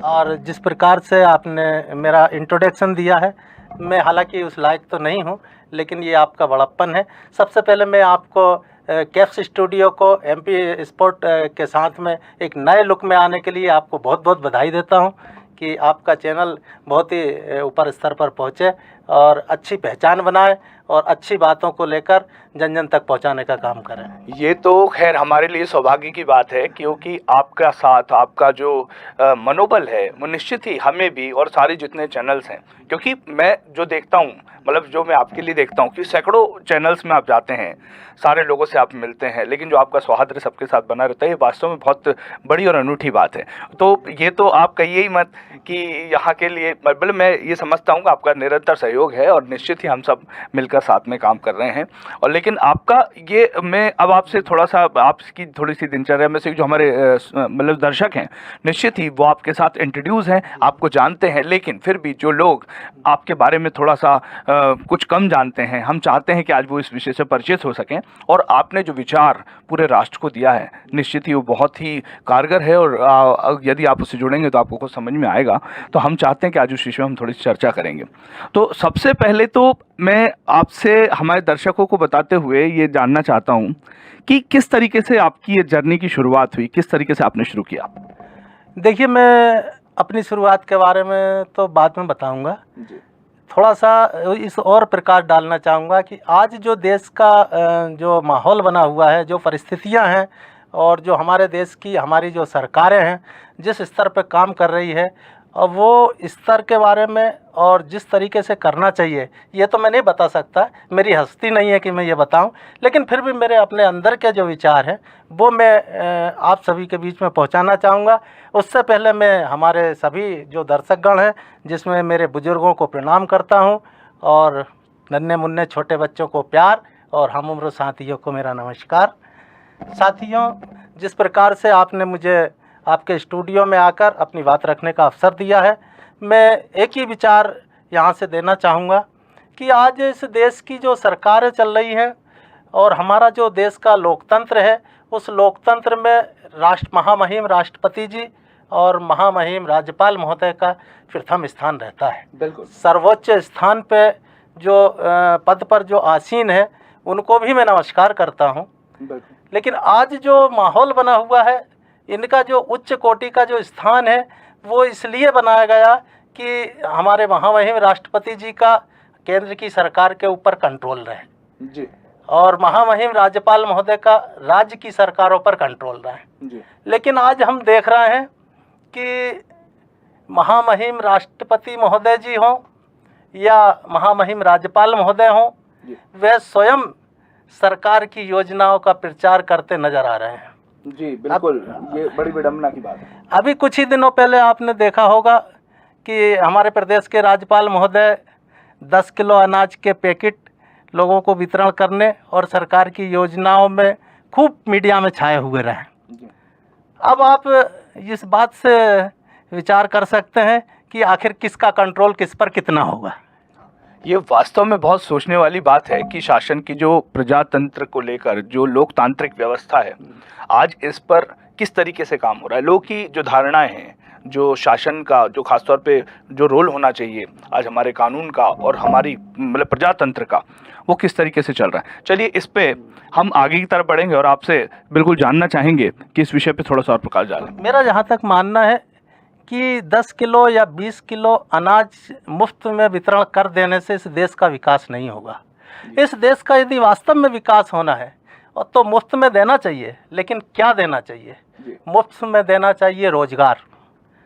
और जिस प्रकार से आपने मेरा इंट्रोडक्शन दिया है, मैं हालांकि उस लायक तो नहीं हूँ, लेकिन ये आपका बड़प्पन है। सबसे पहले मैं आपको कैप्स स्टूडियो को MP स्पोर्ट के साथ में एक नए लुक में आने के लिए आपको बहुत बहुत बधाई देता हूं कि आपका चैनल बहुत ही ऊपर स्तर पर पहुंचे और अच्छी पहचान बनाए और अच्छी बातों को लेकर जन जन तक पहुंचाने का काम करें। ये तो खैर हमारे लिए सौभाग्य की बात है, क्योंकि आपका साथ, आपका जो मनोबल है वो निश्चित ही हमें भी और सारे जितने चैनल्स हैं, क्योंकि मैं जो देखता हूँ, मतलब जो मैं आपके लिए देखता हूँ कि सैकड़ों चैनल्स में आप जाते हैं, सारे लोगों से आप मिलते हैं, लेकिन जो आपका सौहार्द सबके साथ बना रहता है, ये वास्तव में बहुत बड़ी और अनूठी बात है। तो ये तो आप कहिए ही मत कि यहाँ के लिए, मतलब मैं ये समझता हूँ कि आपका निरंतर सहयोग है और निश्चित ही हम सब मिलकर साथ में काम कर रहे हैं। और लेकिन आपका ये, मैं अब आपसे थोड़ा सा, आपकी थोड़ी सी दिनचर्या में से जो हमारे मतलब दर्शक हैं, निश्चित ही वो आपके साथ इंट्रोड्यूस हैं, आपको जानते हैं, लेकिन फिर भी जो लोग आपके बारे में थोड़ा सा कुछ कम जानते हैं, हम चाहते हैं कि आज वो इस विषय से परिचित हो सकें। और आपने जो विचार पूरे राष्ट्र को दिया है, निश्चित ही वो बहुत ही कारगर है और यदि आप उससे जुड़ेंगे तो आपको कुछ समझ में आएगा। तो हम चाहते हैं कि आज उस विषय में हम थोड़ी सी चर्चा करेंगे। तो सबसे पहले तो मैं आपसे हमारे दर्शकों को बताते हुए ये जानना चाहता हूँ कि किस तरीके से आपकी ये जर्नी की शुरुआत हुई, किस तरीके से आपने शुरू किया। देखिए, मैं अपनी शुरुआत के बारे में तो बाद में बताऊंगा, थोड़ा सा इस और प्रकाश डालना चाहूँगा कि आज जो देश का जो माहौल बना हुआ है, जो परिस्थितियां हैं और जो हमारे देश की, हमारी जो सरकारें हैं, जिस स्तर पर काम कर रही है, और वो स्तर के बारे में और जिस तरीके से करना चाहिए ये तो मैं नहीं बता सकता, मेरी हस्ती नहीं है कि मैं ये बताऊं, लेकिन फिर भी मेरे अपने अंदर के जो विचार हैं वो मैं आप सभी के बीच में पहुंचाना चाहूँगा। उससे पहले मैं हमारे सभी जो दर्शकगण हैं, जिसमें मेरे बुज़ुर्गों को प्रणाम करता हूं और नन्हे मुन्ने छोटे बच्चों को प्यार और हम उम्र साथियों को मेरा नमस्कार। साथियों, जिस प्रकार से आपने मुझे आपके स्टूडियो में आकर अपनी बात रखने का अवसर दिया है, मैं एक ही विचार यहाँ से देना चाहूँगा कि आज इस देश की जो सरकारें चल रही हैं और हमारा जो देश का लोकतंत्र है, उस लोकतंत्र में महामहिम राष्ट्रपति जी और महामहिम राज्यपाल महोदय का प्रथम स्थान रहता है। बिल्कुल। सर्वोच्च स्थान पे जो पद पर जो आसीन है उनको भी मैं नमस्कार करता हूँ। लेकिन आज जो माहौल बना हुआ है, इनका जो उच्च कोटि का जो स्थान है वो इसलिए बनाया गया कि हमारे महामहिम राष्ट्रपति जी का केंद्र की सरकार के ऊपर कंट्रोल रहे जी, और महामहिम राज्यपाल महोदय का राज्य की सरकारों पर कंट्रोल रहे जी। लेकिन आज हम देख रहे हैं कि महामहिम राष्ट्रपति महोदय जी हों या महामहिम राज्यपाल महोदय हों, वे स्वयं सरकार की योजनाओं का प्रचार करते नजर आ रहे हैं। जी बिल्कुल, ये बड़ी विडंबना की बात है। अभी कुछ ही दिनों पहले आपने देखा होगा कि हमारे प्रदेश के राज्यपाल महोदय 10 किलो अनाज के पैकेट लोगों को वितरण करने और सरकार की योजनाओं में खूब मीडिया में छाए हुए रहे। अब आप इस बात से विचार कर सकते हैं कि आखिर किसका कंट्रोल किस पर कितना होगा। ये वास्तव में बहुत सोचने वाली बात है कि शासन की जो प्रजातंत्र को लेकर जो लोकतांत्रिक व्यवस्था है, आज इस पर किस तरीके से काम हो रहा है। लोग की जो धारणाएं हैं, जो शासन का जो खासतौर पे जो रोल होना चाहिए आज हमारे कानून का और हमारी मतलब प्रजातंत्र का, वो किस तरीके से चल रहा है। चलिए इस पे हम आगे की तरफ बढ़ेंगे और आपसे बिल्कुल जानना चाहेंगे कि इस विषय पे थोड़ा सा और प्रकाश डालें। मेरा जहाँ तक मानना है कि 10 किलो या 20 किलो अनाज मुफ्त में वितरण कर देने से इस देश का विकास नहीं होगा। इस देश का यदि वास्तव में विकास होना है और तो मुफ्त में देना चाहिए, लेकिन क्या देना चाहिए? मुफ्त में देना चाहिए रोजगार,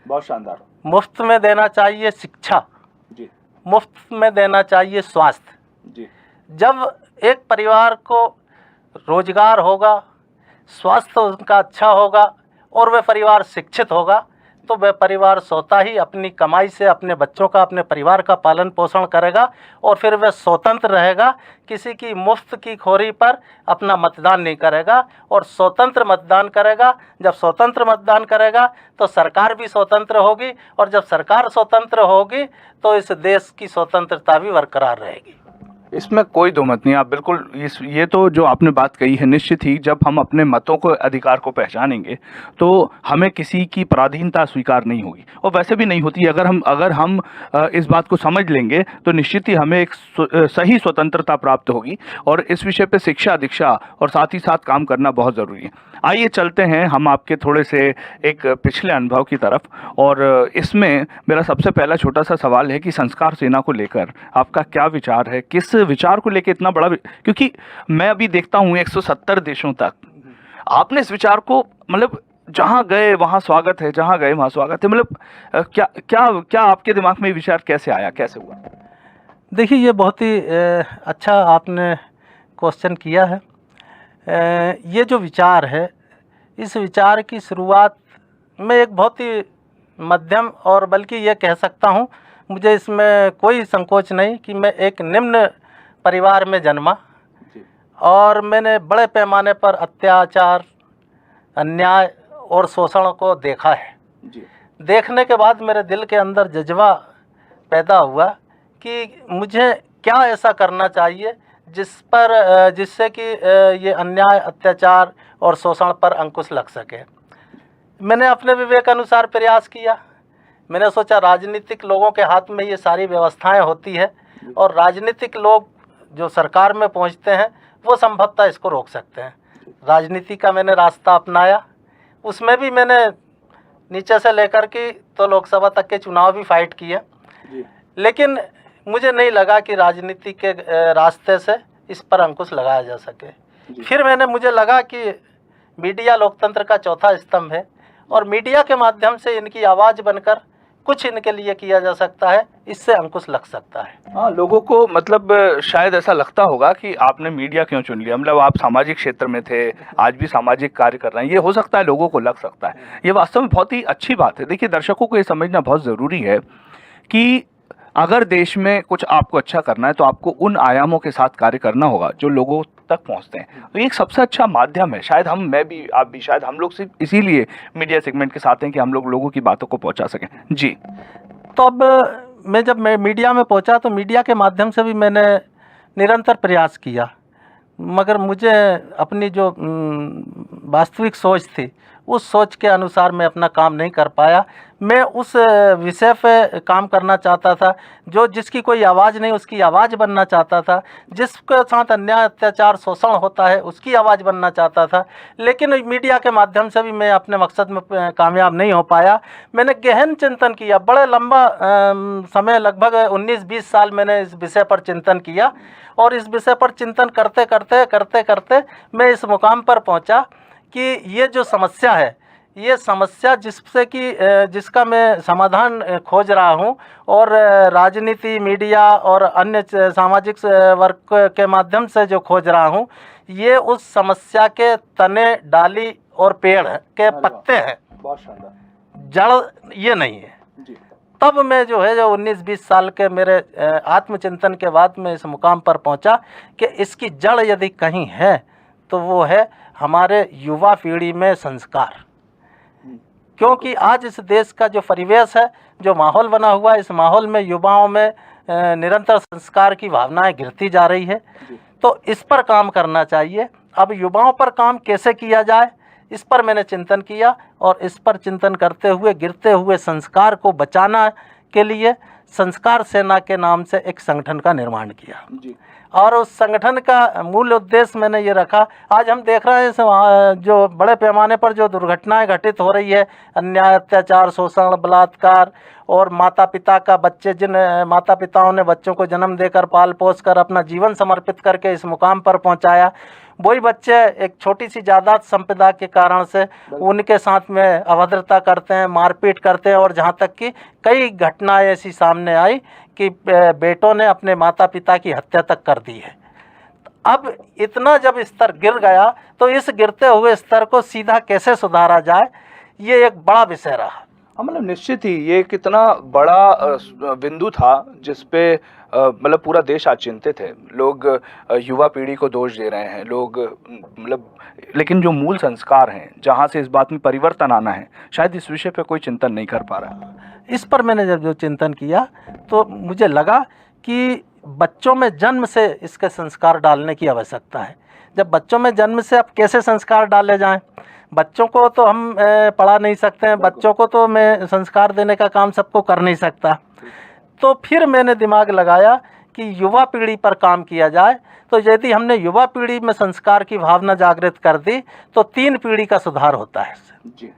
बहुत शानदार। मुफ्त में देना चाहिए शिक्षा जी, मुफ्त में देना चाहिए स्वास्थ्य जी। जब एक परिवार को रोजगार होगा, स्वास्थ्य उनका अच्छा होगा और वह परिवार शिक्षित होगा, तो वह परिवार स्वतः ही अपनी कमाई से अपने बच्चों का, अपने परिवार का पालन पोषण करेगा और फिर वह स्वतंत्र रहेगा, किसी की मुफ्त की खोरी पर अपना मतदान नहीं करेगा और स्वतंत्र मतदान करेगा। जब स्वतंत्र मतदान करेगा तो सरकार भी स्वतंत्र होगी और जब सरकार स्वतंत्र होगी तो इस देश की स्वतंत्रता भी बरकरार रहेगी। इसमें कोई दो मत नहीं। आप बिल्कुल ये तो जो आपने बात कही है, निश्चित ही जब हम अपने मतों को अधिकार को पहचानेंगे तो हमें किसी की पराधीनता स्वीकार नहीं होगी और वैसे भी नहीं होती। अगर हम इस बात को समझ लेंगे तो निश्चित ही हमें एक सही स्वतंत्रता प्राप्त होगी और इस विषय पे शिक्षा, दीक्षा और साथ ही साथ काम करना बहुत ज़रूरी है। आइए चलते हैं हम आपके थोड़े से एक पिछले अनुभव की तरफ, और इसमें मेरा सबसे पहला छोटा सा सवाल है कि संस्कार सेना को लेकर आपका क्या विचार है, किस विचार को लेकर इतना बड़ा, क्योंकि मैं अभी देखता हूँ 170 देशों तक आपने इस विचार को मतलब जहाँ गए वहाँ स्वागत है, जहाँ गए वहाँ स्वागत है, मतलब क्या क्या क्या आपके दिमाग में ये विचार कैसे आया, कैसे हुआ? देखिए, ये बहुत ही अच्छा आपने क्वेश्चन किया है। ये जो विचार है, इस विचार की शुरुआत में एक बहुत ही मध्यम और बल्कि ये कह सकता हूँ, मुझे इसमें कोई संकोच नहीं कि मैं एक निम्न परिवार में जन्मा और मैंने बड़े पैमाने पर अत्याचार, अन्याय और शोषण को देखा है। देखने के बाद मेरे दिल के अंदर जज्बा पैदा हुआ कि मुझे क्या ऐसा करना चाहिए जिससे कि ये अन्याय, अत्याचार और शोषण पर अंकुश लग सके। मैंने अपने विवेक अनुसार प्रयास किया। मैंने सोचा राजनीतिक लोगों के हाथ में ये सारी व्यवस्थाएं होती है और राजनीतिक लोग जो सरकार में पहुंचते हैं वो संभवतः इसको रोक सकते हैं। राजनीति का मैंने रास्ता अपनाया। उसमें भी मैंने नीचे से लेकर के तो लोकसभा तक के चुनाव भी फाइट किए, लेकिन मुझे नहीं लगा कि राजनीति के रास्ते से इस पर अंकुश लगाया जा सके। फिर मुझे लगा कि मीडिया लोकतंत्र का चौथा स्तंभ है और मीडिया के माध्यम से इनकी आवाज़ बनकर कुछ इनके लिए किया जा सकता है, इससे अंकुश लग सकता है। हाँ, लोगों को मतलब शायद ऐसा लगता होगा कि आपने मीडिया क्यों चुन लिया, मतलब आप सामाजिक क्षेत्र में थे, आज भी सामाजिक कार्य कर रहे हैं, ये हो सकता है लोगों को लग सकता है। ये वास्तव में बहुत ही अच्छी बात है। देखिए, दर्शकों को ये समझना बहुत ज़रूरी है कि अगर देश में कुछ आपको अच्छा करना है तो आपको उन आयामों के साथ कार्य करना होगा जो लोगों तक पहुंचते हैं। तो ये एक सबसे अच्छा माध्यम है। शायद मैं भी, आप भी, शायद हम लोग सिर्फ इसीलिए मीडिया सेगमेंट के साथ हैं कि हम लोग लोगों की बातों को पहुंचा सकें। जी। तो अब जब मैं मीडिया में पहुंचा तो मीडिया के माध्यम से भी मैंने निरंतर प्रयास किया, मगर मुझे अपनी जो वास्तविक सोच थी उस सोच के अनुसार मैं अपना काम नहीं कर पाया। मैं उस विषय पे काम करना चाहता था जो जिसकी कोई आवाज़ नहीं उसकी आवाज़ बनना चाहता था, जिसके साथ अन्याय अत्याचार शोषण होता है उसकी आवाज़ बनना चाहता था। लेकिन मीडिया के माध्यम से भी मैं अपने मकसद में कामयाब नहीं हो पाया। मैंने गहन चिंतन किया, बड़े लंबा समय, लगभग 19-20 साल मैंने इस विषय पर चिंतन किया, और इस विषय पर चिंतन करते करते मैं इस मुकाम पर पहुंचा कि ये जो समस्या है, ये समस्या जिसका मैं समाधान खोज रहा हूँ, और राजनीति, मीडिया और अन्य सामाजिक वर्ग के माध्यम से जो खोज रहा हूँ, ये उस समस्या के तने, डाली और पेड़ के पत्ते हैं, बहुत शानदार। जड़ ये नहीं है। तब मैं जो 19-20 साल के मेरे आत्मचिंतन के बाद मैं इस मुकाम पर पहुंचा कि इसकी जड़ यदि कहीं है तो वो है हमारे युवा पीढ़ी में संस्कार। क्योंकि आज इस देश का जो परिवेश है, जो माहौल बना हुआ है, इस माहौल में युवाओं में निरंतर संस्कार की भावनाएं गिरती जा रही है। तो इस पर काम करना चाहिए। अब युवाओं पर काम कैसे किया जाए, इस पर मैंने चिंतन किया, और इस पर चिंतन करते हुए गिरते हुए संस्कार को बचाना के लिए संस्कार सेना के नाम से एक संगठन का निर्माण किया जी। और उस संगठन का मूल उद्देश्य मैंने ये रखा, आज हम देख रहे हैं जो बड़े पैमाने पर जो दुर्घटनाएं घटित हो रही है, अन्याय अत्याचार शोषण बलात्कार, और माता पिता का बच्चे, जिन माता पिताओं ने बच्चों को जन्म देकर पाल पोस कर अपना जीवन समर्पित करके इस मुकाम पर पहुंचाया, वही बच्चे एक छोटी सी जायदाद संपदा के कारण से उनके साथ में अभद्रता करते हैं, मारपीट करते हैं, और जहां तक कि कई घटनाएं ऐसी सामने आई कि बेटों ने अपने माता पिता की हत्या तक कर दी है। अब इतना जब स्तर गिर गया तो इस गिरते हुए स्तर को सीधा कैसे सुधारा जाए, ये एक बड़ा विषय रहा। मतलब निश्चित ही ये कितना बड़ा बिंदु था जिस पे मतलब पूरा देश आज चिंतित है। लोग युवा पीढ़ी को दोष दे रहे हैं, लोग मतलब, लेकिन जो मूल संस्कार हैं, जहां से इस बात में परिवर्तन आना है, शायद इस विषय पे कोई चिंतन नहीं कर पा रहा। इस पर मैंने जब जो चिंतन किया तो मुझे लगा कि बच्चों में जन्म से इसके संस्कार डालने की आवश्यकता है। जब बच्चों में जन्म से अब कैसे संस्कार डाले जाएं, बच्चों को तो हम पढ़ा नहीं सकते हैं, बच्चों को तो मैं संस्कार देने का काम सबको कर नहीं सकता। तो फिर मैंने दिमाग लगाया कि युवा पीढ़ी पर काम किया जाए। तो यदि हमने युवा पीढ़ी में संस्कार की भावना जागृत कर दी तो 3 पीढ़ी का सुधार होता है जी।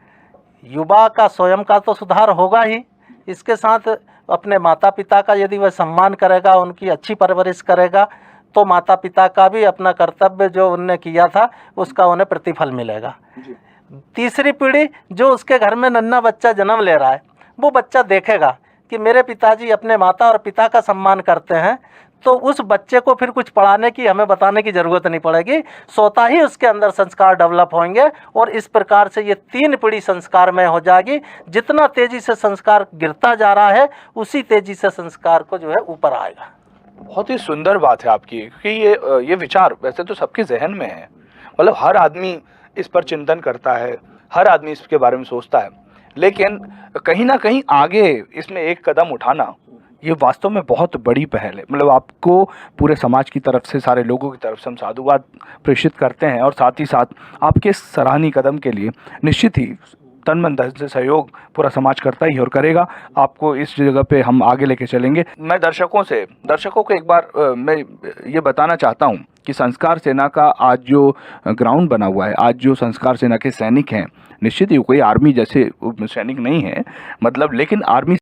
युवा का स्वयं का तो सुधार होगा ही, इसके साथ अपने माता पिता का यदि वह सम्मान करेगा, उनकी अच्छी परवरिश करेगा, तो माता पिता का भी अपना कर्तव्य जो उनने किया था उसका उन्हें प्रतिफल मिलेगा। तीसरी पीढ़ी जो उसके घर में नन्हा बच्चा जन्म ले रहा है, वो बच्चा देखेगा कि मेरे पिताजी अपने माता और पिता का सम्मान करते हैं, तो उस बच्चे को फिर कुछ पढ़ाने की, हमें बताने की ज़रूरत नहीं पड़ेगी, स्वतः ही उसके अंदर संस्कार डेवलप होंगे, और इस प्रकार से ये 3 पीढ़ी संस्कारमय हो जाएगी। जितना तेज़ी से संस्कार गिरता जा रहा है उसी तेज़ी से संस्कार को जो है ऊपर आएगा। बहुत ही सुंदर बात है आपकी, क्योंकि ये विचार वैसे तो सबके जहन में है, मतलब हर आदमी इस पर चिंतन करता है, हर आदमी इसके बारे में सोचता है, लेकिन कहीं ना कहीं आगे इसमें एक कदम उठाना ये वास्तव में बहुत बड़ी पहल है। मतलब आपको पूरे समाज की तरफ से, सारे लोगों की तरफ से हम साधुवाद प्रेषित करते हैं, और साथ ही साथ आपके इस सराहनीय कदम के लिए निश्चित ही तन मन धन से सहयोग पूरा समाज करता ही और करेगा। आपको इस जगह पे हम आगे लेके चलेंगे। मैं दर्शकों को एक बार मैं ये बताना चाहता हूँ कि संस्कार सेना का आज जो ग्राउंड बना हुआ है, आज जो संस्कार सेना के सैनिक हैं, निश्चित ही कोई आर्मी जैसे सैनिक नहीं है, मतलब, लेकिन आर्मी